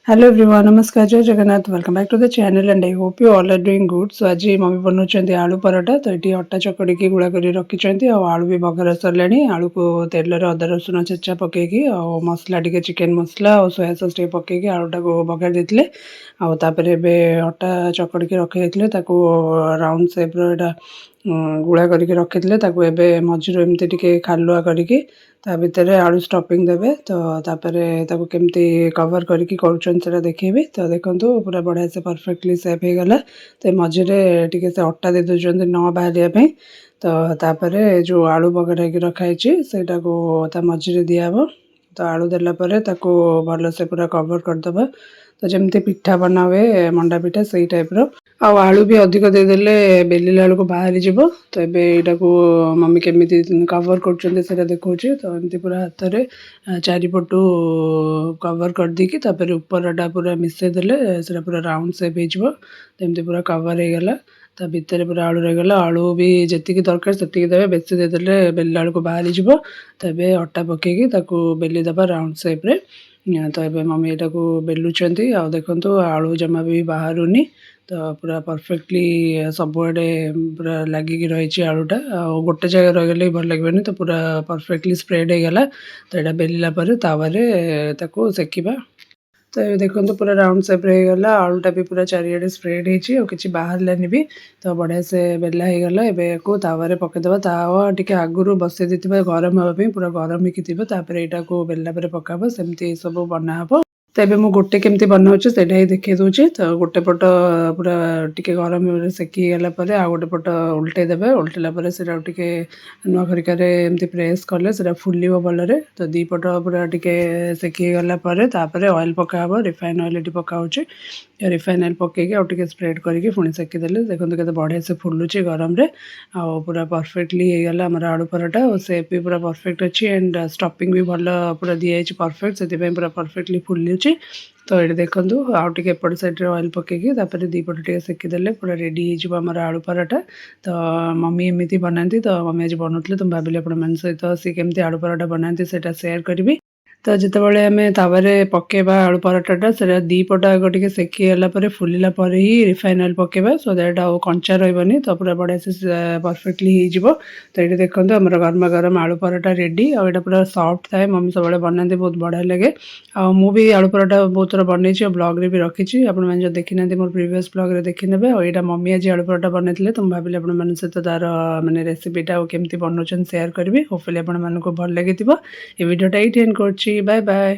Hello everyone, नमस्कार, जय Jagannath. Welcome back to the channel and I hope you all are doing good. So आज mummy बनाउछन्ती आलू पराठा। तो ये अटा चकड़ी गुड़ा कर रखिंट आलू भी बघार सरलाणी। आलू को तेल अदा रसुण छेचा पकईकी मसला टी चिकेन मसला और सोया सॉस टे पकईकी आलूटा को बघार देते। आउे अटा चकड़ी रखी राउंड सेप गुड़ा करके रखी थे मझीर एमती टे खालुआ करके भितर आलू स्टफिंग देवे। तो केमती कवर करके कर देखेबी। तो देखो पूरा बढ़िया से परफेक्टली सेप हो गला। तो मझीरे टी से अटा दे दौरान न बाहर। तो जो आलू बघार रखाई से मझीरे दिहब। तो आलू देलापर भल से पूरा कवर करदे। तो जमती पिठा बना हुए मंडा पिठा से टाइप आलू भी अधिक देदेले बेलिला बेलू बाहरी जीव। तो यहाँ को मम्मी केमी कवर कर देखा। तो एमती पूरा हाथ में चारिपटू कवर कर देकी ऊपरटा पूरा मिसई देले से पूरा राउंड सेप हो। एमती पूरा कवर हो गला। ता भितर पूरा आलू रहीगला। आलू भी जी दरकार से देवे, बेसी देदेले बेलिला बेलू बाहरी जीव। तो अटा पकईकी बेली दबा राउंड सेप रे। तो ये मम्मी यहाँ को बेलुंट आ देखो आलू जमा भी बाहरुनी। तो पूरा परफेक्टली सबुआडे पूरा लगिकी रही आलूटा गोटे जगह रहीगले भल लगे। तो पूरा परफेक्टली स्प्रेड हो गला। तो यहाँ बेलिला तावारे सेकिबा। तो ये देखो पूरा राउंड सेप गला। आलूटा भी पूरा चारिड़े स्प्रेड हो कि बाहर लानी भी। तो बढ़िया से बेला हो गला। एवं तावे पकईदे तावा टे आगुरी बसई दी गरम हाँपी पूरा गरम होकर यहाँ को बेला पकाब सेमती सब बनाब। तो ये मुझे गोटे केमती बनाऊँ से देखे दूचे। तो गोटे पट पूरा टी गरम सेकी गलापर आ गोटे पट उल्टे देवे। उल्टेला से नुआ खरिकार एमती प्रेस कले से फुल भलरे। तो दी पट पूरा टी सेकी गलापर ऑयल पकाब। रिफाइन ऑयल ये पकाऊँ। रिफाइन ऑयल पकईकी आगे स्प्रेड करके पुणी सेकीदे। देखो के बढ़िया से फुलुची गरम रे। आ पूरा परफेक्टली होगा आम आलू पराठा और सेप भी पूरा परफेक्ट अच्छी एंड स्टफिंग भी भल पूरा दिखाई परफेक्ट से पूरा परफेक्टली फुलुची। तो ये देखो आउे एपट साइड ऑयल पकईकी दीपट टे सेकीदे पूरा रेडी होमर आलू पराठा। तो मम्मी एमती बनाती। तो मम्मी आज बनाते तो भाविली आपण सहित सी केमती आलू पराठा बनाती से सेयार करी। तो जितेबाला आम तावे पकेबा आलू पराठाटा से दीपट आग टे सेकी गलापर फुलिला ही रिफाइन ऑयल पकेबा। सो दैट आ कंचा रही। तो पूरा बढ़िया से परफेक्टली हो। तो ये देखो आम गरमा गरम आलू पराठा रेडी। आटा पूरा सॉफ्ट थाए। मम्मी सब बनाती बहुत बढ़िया लगे। भी आलू पराठा बहुत थर बनई ब्लॉग रे भी रखी। आपने जो देखी ना मोर प्रीवियस ब्लॉग रे देखी ने। यहाँ मम्मी आज आलू पराठा बनई तो भाविली आपण सहित तार माने रेसिपीटा केमती बनाऊँ सेयार करी। होपफुली आपको भल लगी। ये वीडियोटा ये एंड कर बाय बाय।